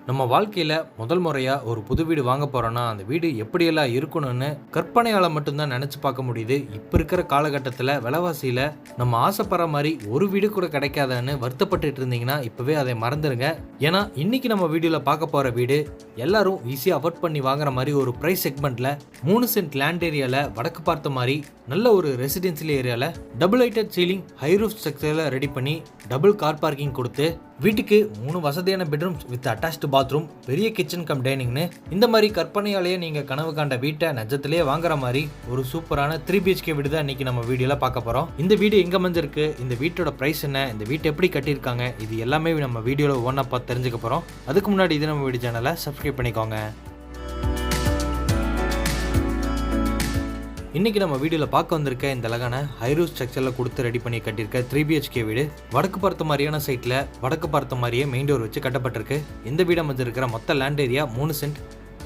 நம்ம வாழ்க்கையில முதல் முறையா ஒரு புது வீடு வாங்க போறோம்னா, அந்த வீடு எப்படியெல்லாம் இருக்கணும்னு கற்பனையால மட்டும் தான் நெனச்சு பார்க்க முடியுது. இப்ப இருக்கிற காலகட்டத்தில விலைவாசியில நம்ம ஆசைப்படுற மாரி ஒரு வீடு கூட கிடைக்காதுன்னு வருத்தப்பட்டுட்டு இருந்தீங்கன்னா, இப்பவே அதை மறந்துருங்க. ஏன்னா, இன்னைக்கு நம்ம வீடியோல பார்க்க போற வீடு எல்லாரும் ஈஸியா அஃபோர்ட் பண்ணி வாங்குற மாரி ஒரு பிரைஸ் செக்மெண்ட்ல 3 சென்ட் லேண்ட் ஏரியால வடக்கு பார்த்த மாரி நல்ல ஒரு ரெசிடென்சியல் ஏரியால double heighted ceiling high roof ஸ்ட்ரக்சர்ல ரெடி பண்ணி டபுள் கார் பார்க்கிங் கொடுத்து வீட்டுக்கு 3 வசதியான பெட்ரூம்ஸ் வித் அட்டாச்டு பாத்ரூம், பெரிய கிச்சன் கம் டைனிங்னு இந்த மாதிரி கற்பனையாலேயே நீங்க கனவு காண்ட வீட்டை நிஜத்திலேயே வாங்குற மாதிரி ஒரு சூப்பரான 3 BHK வீடு தான் இன்னைக்கு நம்ம வீடியோல பார்க்க போறோம். இந்த வீடு எங்க அமைஞ்சிருக்கு, இந்த வீட்டோட பிரைஸ் என்ன, இந்த வீட்டை எப்படி கட்டியிருக்காங்க, இது எல்லாமே நம்ம வீடியோல ஒவ்வொன்றா பார்த்து தெரிஞ்சுக்க போறோம். அதுக்கு முன்னாடி இது நம்ம வீடியோ சேனலை சப்ஸ்கிரைப் பண்ணிக்கோங்க. இன்னைக்கு நம்ம வீடியோல பார்க்க வந்திருக்க இந்த அழகான ஹைரூஃப் ஸ்ட்ரக்சர்ல கொடுத்து ரெடி பண்ணி கட்டியிருக்க 3 BHK வீடு வடக்கு பார்த்த மாதிரியான சைட்ல வடக்கு பார்த்த மாதிரியே மெயின் டோர் வச்சு கட்டப்பட்டிருக்கு. இந்த வீடு அமைஞ்சிருக்கிற மொத்த லேண்ட் ஏரியா 3 சென்ட்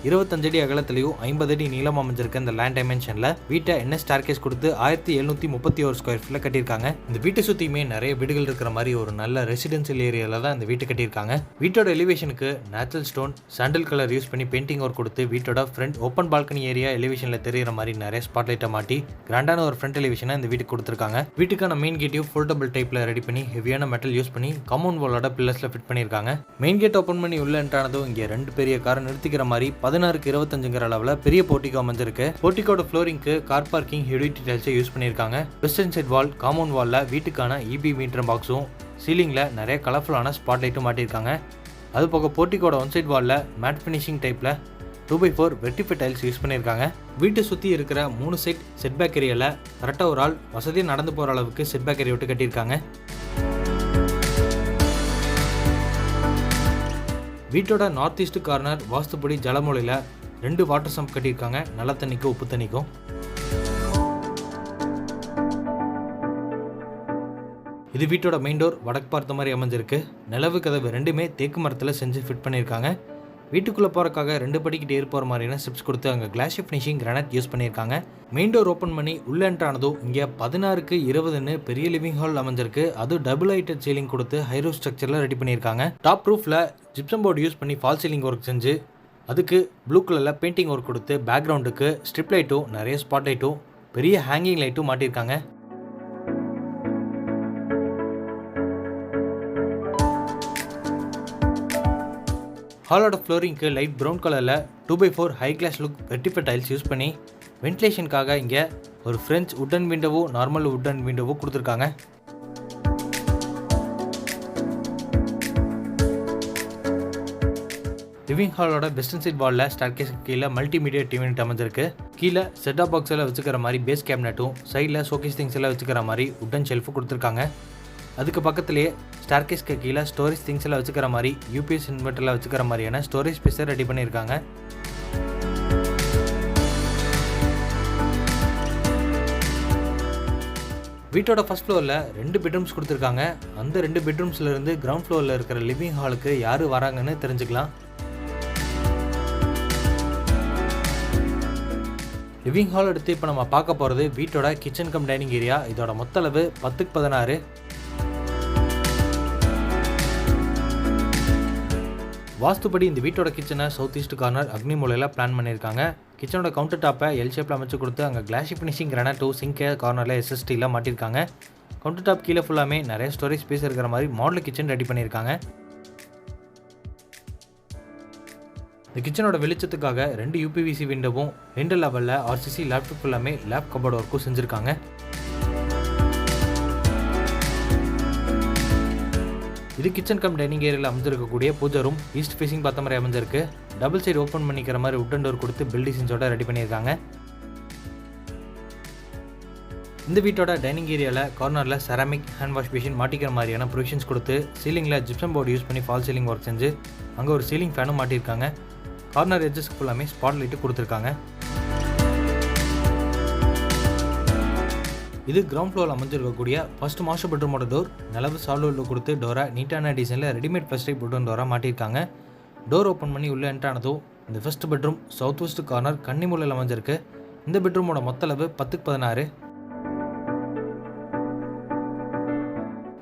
25 அடி அகலத்திலையும் 50 அடி நீளம் அமைஞ்சிருக்க இந்த லேண்ட் டைமென்ஷன்ல வீட்டை என்ன ஸ்டார்கேஸ் கொடுத்து 1731 ஸ்கொயர் ஃபீட்ல கட்டியிருக்காங்க. இந்த வீட்டை சுத்தியுமே நிறைய வீடுகள் இருக்கிற மாதிரி ஒரு நல்ல ரெசிடென்சியல் ஏரியால தான் இந்த வீட்டை கட்டியிருக்காங்க. வீட்டோட எலிவேஷனுக்கு natural stone sandal colour use பண்ணி பெயிண்டிங் ஒர்க் கொடுத்து வீட்டோட ஃப்ரண்ட் ஓப்பன் பால்கனி ஏரியா எலிவேஷன்ல தெரியுற மாதிரி நிறைய ஸ்பாட்லைட்டை மாட்டி கிராண்டான ஒரு ஃப்ரண்ட் எலிவேஷனை இந்த வீட்டுக்கு கொடுத்துருக்காங்க. வீட்டுக்கான மெயின் கேட்டையும் ஃபோல்டபிள் டைப்ல ரெடி பண்ணி ஹெவியான மெட்டல் யூஸ் பண்ணி காம்பவுண்ட் வாலோட பில்லர்ஸ்ல ஃபிட் பண்ணியிருக்காங்க. மெயின் கேட் ஓப்பன் பண்ணி உள்ள என்ட்ரானதும் இங்க 2 பெரிய காரை நிறுத்திக்கிற மாதிரி 16க்கு 25ங்கிற அளவுல பெரிய போர்ட்டிகோ அமைஞ்சிருக்கு. போர்ட்டிகோட ஃப்ளோரிங்க்கு கார் பார்க்கிங் ஹெவி டீடைல்ஸை யூஸ் பண்ணியிருக்காங்க. வெஸ்டர்ன் சைட் வால் காம்பவுண்ட் வால்ல வீட்டுக்கான EB மீட்டர் பாக்ஸும் சீலிங்ல நிறைய கலர்ஃபுல்லான ஸ்பாட் லைட்டும் மாட்டியிருக்காங்க. அது போக போர்ட்டிகோட ஒன் சைட் வால்ல மேட் ஃபினிஷிங் டைப்ல 2x4 வெர்டிஃபை டைல்ஸ் யூஸ் பண்ணியிருக்காங்க. வீட்டை சுற்றி இருக்கிற 3 சைட் செட்பேக் ஏரியால கரெக்டாக ஒரு ஆள் வசதியாக நடந்து போகிற அளவுக்கு செட்பேக் ஏரியா விட்டு கட்டியிருக்காங்க. வீட்டோட நார்த் ஈஸ்ட் கார்னர் வாஸ்துப்படி ஜலமூலையில் 2 வாட்டர் சம்ப் கட்டியிருக்காங்க, நல்ல தண்ணிக்கும் உப்பு தண்ணிக்கும். இது வீட்டோட மெயின் டோர் வடக்கு பார்த்த மாதிரி அமைஞ்சிருக்கு. நிலவு கதவு ரெண்டுமே தேக்கு மரத்தில் செஞ்சு ஃபிட் பண்ணியிருக்காங்க. வீட்டுக்குள்ளே போகிறக்காக 2 படிக்கிட்டு ஏறி போகிற மாதிரியான ஸ்டெப்ஸ் கொடுத்து அங்கே கிளாஸ் ஃபினிஷிங் கிரானைட் யூஸ் பண்ணியிருக்காங்க. மெயின் டோர் ஓப்பன் பண்ணி உள்ள என்ட்ரானதும் இங்கே 16க்கு 20ன்னு பெரிய லிவிங் ஹால் அமைஞ்சிருக்கு. அது டபுள் ஹைட்டட் சீலிங் கொடுத்து ஹை ரூஃப் ஸ்ட்ரக்சரில் ரெடி பண்ணியிருக்காங்க. டாப் ரூஃபில் ஜிப்சம் போர்டு யூஸ் பண்ணி ஃபால் சீலிங் ஒர்க் செஞ்சு அதுக்கு ப்ளூ கலரில் பெயிண்டிங் ஒர்க் கொடுத்து பேக்ரவுண்டுக்கு ஸ்ட்ரிப் லைட்டும் நிறைய ஸ்பாட் லைட்டும் பெரிய ஹேங்கிங் லைட்டும் மாட்டியிருக்காங்க. ஹாலோட ஃப்ளோரிங்க்கு லைட் ப்ரௌன் கலரில் 2x4 ஹை கிளாஸ் லுக் வெர்டிஃபை டைல்ஸ் யூஸ் பண்ணி வென்டிலேஷனுக்காக இங்கே ஒரு ஃப்ரெஞ்ச் வுட்டன் விண்டோவும் நார்மல் வுட்டன் விண்டோவும் கொடுத்துருக்காங்க. லிவிங் ஹாலோட வெஸ்டர்ன் சைட் வாலில் ஸ்டார்கேஸ்க்கு கீழே மல்டிமீடியா டிவி யூனிட் அமைஞ்சிருக்கு. கீழே செட்டாப் பாக்ஸ் எல்லாம் வச்சுக்கிற மாதிரி பேஸ் கேபினட்டும் சைடில் ஷோகேஸ் திங்ஸ் எல்லாம் வச்சுக்கிற மாதிரி வுட்டன் ஷெல்ஃபும் கொடுத்துருக்காங்க. அதுக்கு பக்கத்துலேயே ஸ்டார்கேஸ்க்கு கீழே ஸ்டோரேஜ் திங்ஸ் எல்லாம் வச்சுக்கிற மாதிரி UPS இன்வெர்ட்டரில் வச்சுக்கிற மாதிரியான ஸ்டோரேஜ் ஸ்பேஸை ரெடி பண்ணியிருக்காங்க. வீட்டோட ஃபர்ஸ்ட் ஃப்ளோரில் 2 பெட்ரூம்ஸ் கொடுத்துருக்காங்க. அந்த 2 பெட்ரூம்ஸ்ல இருந்து கிரவுண்ட் ஃப்ளோரில் இருக்கிற லிவிங் ஹாலுக்கு யார் வராங்கன்னு தெரிஞ்சுக்கலாம். லிவிங் ஹால் எடுத்து இப்போ நம்ம பார்க்க போகிறது வீட்டோட கிச்சன் கம் டைனிங் ஏரியா. இதோட மொத்த அளவு 10க்கு 16. வாஸ்துப்படி இந்த வீட்டோட கிச்சனை சவுத் ஈஸ்ட் கார்னர் அக்னி மூலையில் பிளான் பண்ணியிருக்காங்க. கிச்சனோட கவுண்டர் டாப்பை எல் ஷேப்பில் அமைச்சு கொடுத்து அங்கே கிளாஸ் ஃபினிஷிங் கிரானைட்டும் சிங்கை கார்னரில் SSTயில் மாட்டியிருக்காங்க. கவுண்டர் டாப் கீழே ஃபுல்லாமே நிறைய ஸ்டோரேஜ் ஸ்பேஸ் இருக்கிற மாதிரி மாடல் கிச்சன் ரெடி பண்ணியிருக்காங்க. இந்த கிச்சனோட வெளிச்சத்துக்காக 2 UPVC விண்டோவும் 2 லெவலில் RCC லேப்டாப் ஃபுல்லாமே லேப் கபோர்ட் ஒர்க்கும் செஞ்சுருக்காங்க. இது கிச்சன் கம் டைனிங் ஏரியாவில் அமைஞ்சிருக்கக்கூடிய பூஜா ரூம். ஈஸ்ட் ஃபேசிங் பார்த்த மாதிரி அமைஞ்சிருக்கு. டபுள் சைடு ஓப்பன் பண்ணிக்கிற மாதிரி வுட்டன் டோர் கொடுத்து பில்டிங்ஸோட ரெடி பண்ணியிருக்காங்க. இந்த வீட்டோட டைனிங் ஏரியாவில் கார்னரில் செராமிக் ஹேண்ட் வாஷ் மிஷின் மாட்டிக்கிற மாதிரியான ப்ரொவிஷன்ஸ் கொடுத்து சீலிங்கில் ஜிப்சம் போர்டு யூஸ் பண்ணி ஃபால் சீலிங் ஒர்க் செஞ்சு அங்கே ஒரு சீலிங் ஃபேனும் மாட்டியிருக்காங்க. கார்னர் எட்ஜஸ்க்கு ஃபுல்லாமே ஸ்பாட் லைட்டு கொடுத்துருக்காங்க. இது கிரவுண்ட் ஃப்ளோரில் அமைஞ்சிருக்கக்கூடிய ஃபர்ஸ்ட் மாஸ்டர் பெட்ரூமோட டோர். நிலவு சால்வ் கொடுத்து டோரை நீட்டான டிசைனில் ரெடிமேட் ஃபர்ஸ்ட் டைப் வுட்டன் டோராக மாட்டியிருக்காங்க. டோர் ஓப்பன் பண்ணி உள்ளே என்ட்ரானதும் இந்த first bedroom south west corner கன்னிமூலையில் அமைஞ்சிருக்கு. இந்த பெட்ரூமோட மொத்த அளவு 10க்கு 16.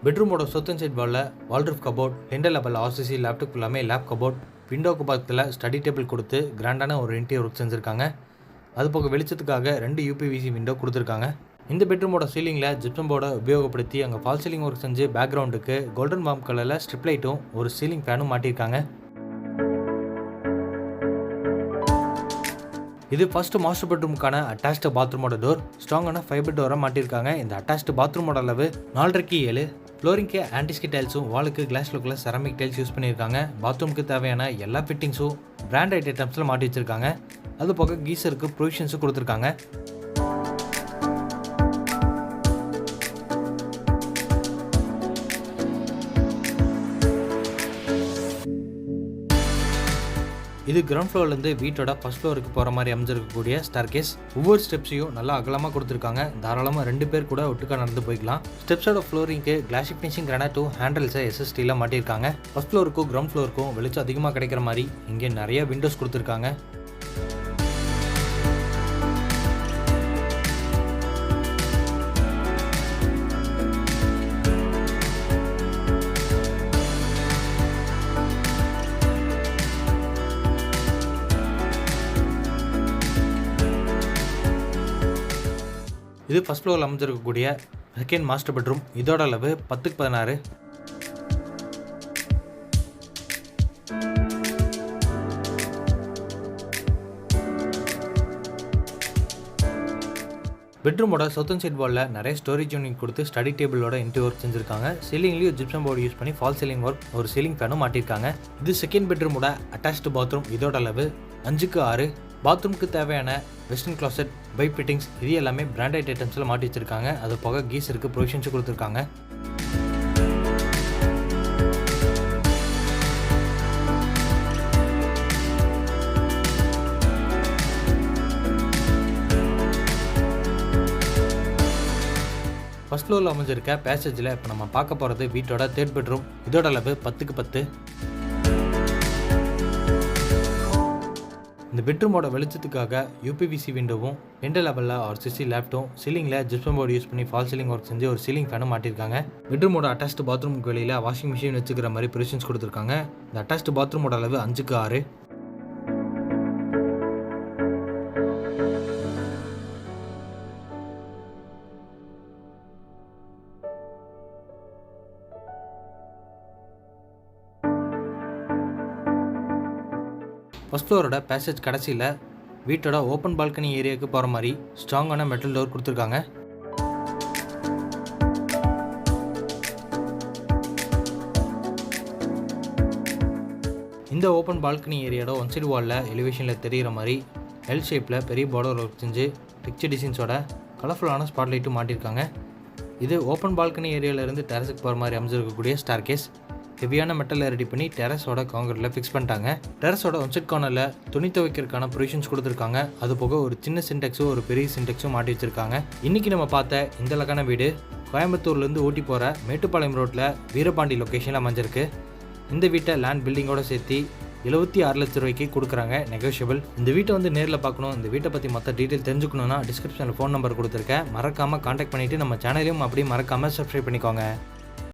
பெட்ரூமோட சவுத் சைட் வாலில் வால்ரூஃப் cupboard, lintel level RCC laptop ஃபுல்லாமே லேப் கபோர்ட், விண்டோக்கு பக்கத்தில் ஸ்டடி டேபிள் கொடுத்து கிராண்டான ஒரு இன்டீரியர் ஒர்க் செஞ்சுருக்காங்க. அது போக வெளிச்சத்துக்காக 2 யூபிவிசி விண்டோ கொடுத்துருக்காங்க. இந்த பெட்ரூமோட சீலிங்கில் ஜிப்சம் போர்டை உபயோகப்படுத்தி அங்கே ஃபால் சீலிங் ஒர்க் செஞ்சு பேக்ரவுண்டுக்கு கோல்டன் வார்ம் கலரில் ஸ்ட்ரிப் லைட்டும் ஒரு சீலிங் ஃபேனும் மாட்டியிருக்காங்க. இது ஃபர்ஸ்ட் மாஸ்டர் பெட்ரூமுக்கான அட்டாச்டு பாத்ரூமோட டோர். ஸ்ட்ராங்கான ஃபைபர் டோரை மாட்டியிருக்காங்க. இந்த அட்டாச்டு பாத்ரூமோட அளவு 4.5 7. ஃப்ளோரிங்க்கு ஆன்டிஸ்கி டைல்ஸும் வாலுக்கு கிளாஸ் லுக்கில் செராமிக் டைல்ஸ் யூஸ் பண்ணியிருக்காங்க. பாத்ரூமுக்கு தேவையான எல்லா ஃபிட்டிங்ஸும் பிராண்டட் ஐட்டம்ஸில் மாட்டி வச்சிருக்காங்க. அது போக கீசருக்கு ப்ரொவிஷன்ஸும் கொடுத்துருக்காங்க. இது கிரவுண்ட் ஃப்ளோர்லேருந்து வீட்டோட ஃபர்ஸ்ட் ஃப்ளோருக்கு போகிற மாதிரி அமைஞ்சிருக்கக்கூடிய ஸ்டார்கேஸ். ஒவ்வொரு ஸ்டெப்ஸையும் நல்லா அகலமாக கொடுத்துருக்காங்க. தாராளமாக 2 பேர் கூட ஒட்டுக்கா நடந்து போய்க்கலாம். ஸ்டெப்ஸோட ஃப்ளோரிங்க்கு கிளாஸ் ஃபினிஷிங் கிரானைட்டும் ஹேண்டில்ஸை எஸ்எஸ்டியில் மாட்டியிருக்காங்க. ஃபர்ஸ்ட் ஃப்ளோருக்கும் கிரவுண்ட் ஃப்ளோருக்கும் வெளிச்சம் அதிகமாக கிடைக்கிற மாதிரி இங்கே நிறைய விண்டோஸ் கொடுத்துருக்காங்க. இது ஃபர்ஸ்ட் ஃப்ளோரில் அமைஞ்சிருக்கக்கூடிய செகண்ட் மாஸ்டர் பெட்ரூம். இதோட அளவு 10x16. பெட்ரூமோட சவுத் சைட் வாலில் நிறைய ஸ்டோரேஜ் யூனிட் கொடுத்து ஸ்டடி டேபிளோட இன்டீரியர் ஒர்க் செஞ்சுருக்காங்க. சீலிங்லேயும் ஜிப்சம் போர்டு யூஸ் பண்ணி ஃபால் சீலிங் ஒர்க், ஒரு சீலிங் ஃபேனும் மாட்டியிருக்காங்க. இது செகண்ட் பெட்ரூமோட அட்டாச்டு பாத்ரூம். இதோட அளவு 5x6. பாத்ரூமுக்கு தேவையான வெஸ்டர்ன் கிளாசெட், பைப் ஃபிட்டிங்ஸ் இது எல்லாமே பிராண்டட் ஐட்டம்ஸில் மாட்டி வச்சிருக்காங்க. அது போக கீசருக்கு ப்ரொவிஷன்ஸும் கொடுத்துருக்காங்க. ஃபர்ஸ்ட் ஃப்ளோரில் அமைஞ்சிருக்க பேசேஜில் இப்போ நம்ம பார்க்க போகிறது வீட்டோட தேர்ட் பெட்ரூம். இதோட அளவு 10x10. இந்த பெட்ரூமோட வெளிச்சத்துக்காக யூபிவிசி விண்டோவும், லிண்டல் லெவலில் ஆர்சிசி லேப்டாப்பும், சீலிங்கில் ஜிப்சம் போர்டு யூஸ் பண்ணி ஃபால் சீலிங் ஒர்க் செஞ்சு ஒரு சீலிங் ஃபேனும் மாட்டியிருக்காங்க. பெட்ரூமோட அட்டாச்டு பாத்ரூமுக்கு வெளியில் வாஷிங் மிஷின் வச்சுக்கிற மாதிரி ப்ரொவிஷன்ஸ் கொடுத்துருக்காங்க. இந்த அட்டாச்டு பாத்ரூமோட அளவு 5x6. ஃபர்ஸ்ட் ஃப்ளோரோட பேசேஜ் கடைசியில் வீட்டோட ஓப்பன் பால்கனி ஏரியாவுக்கு போகிற மாதிரி ஸ்ட்ராங்கான மெட்டல் டோர் கொடுத்துருக்காங்க. இந்த ஓப்பன் பால்கனி ஏரியாவோட ஒன் சைடு வாலில் எலிவேஷனில் தெரிகிற மாதிரி எல் ஷேப்பில் பெரிய பார்டர் ஒர்க் செஞ்சு டெக்ஸ்சர் டிசைன்ஸோட கலர்ஃபுல்லான ஸ்பாட்லைட்டும் மாட்டியிருக்காங்க. இது ஓப்பன் பால்கனி ஏரியாவிலேருந்து டெரஸுக்கு போகிற மாதிரி அமைஞ்சிருக்கக்கூடிய ஸ்டார்கேஸ். ஹெவியான மெட்டலில் ரெடி பண்ணி டெரஸோட காங்கிரீட்டில் ஃபிக்ஸ் பண்ணிட்டாங்க. டெரஸோட ஒன் சைட் கார்னரில் துணி துவைக்கிறதுக்கான ப்ரொவிஷன்ஸ் கொடுத்துருக்காங்க. அது போக ஒரு சின்ன சின்டெக்ஸும் ஒரு பெரிய சின்டெக்ஸும் மாட்டி வச்சிருக்காங்க. இன்றைக்கி நம்ம பார்த்த இந்த அழகான வீடு கோயம்புத்தூர்லேருந்து ஊட்டி போகிற மேட்டுப்பாளையம் ரோட்டில் வீரபாண்டி லொக்கேஷனில் அமைஞ்சிருக்கு. இந்த வீட்டை லேண்ட் பில்டிங்கோட சேர்த்து 76 லட்சம் ரூபாய்க்கு கொடுக்குறாங்க, நெகோஷியபிள். இந்த வீட்டை வந்து நேரில் பார்க்கணும், இந்த வீட்டை பற்றி மற்ற டீட்டெயில் தெரிஞ்சுக்கணுன்னா டிஸ்கிரிப்ஷனில் ஃபோன் நம்பர் கொடுத்துருக்கேன். மறக்காமல் கான்டாக்ட் பண்ணிவிட்டு நம்ம சேனலையும் அப்படியே மறக்காமல் சப்ஸ்கிரைப் பண்ணிக்கோங்க.